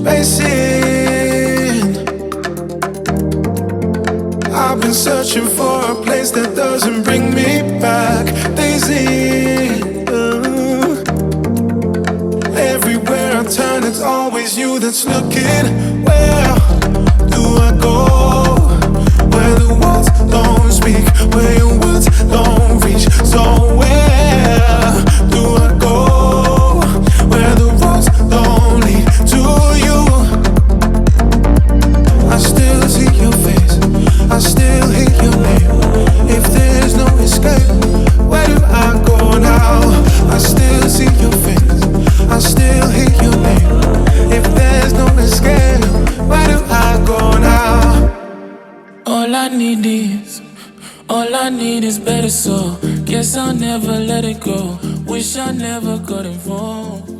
spacing. I've been searching for a place that doesn't bring me back. Daisy, everywhere I turn, it's always you that's looking. Where do I go? Where the words don't speak, where your words don't reach. So where do I go? Where the roads don't lead to you. I still see your face, I still hear your name. If there's no escape, where do I go now? I still see your face, I still hear your name. If there's no escape, where do I go now? All I need is better, so guess I'll never let it go. Wish I never got involved.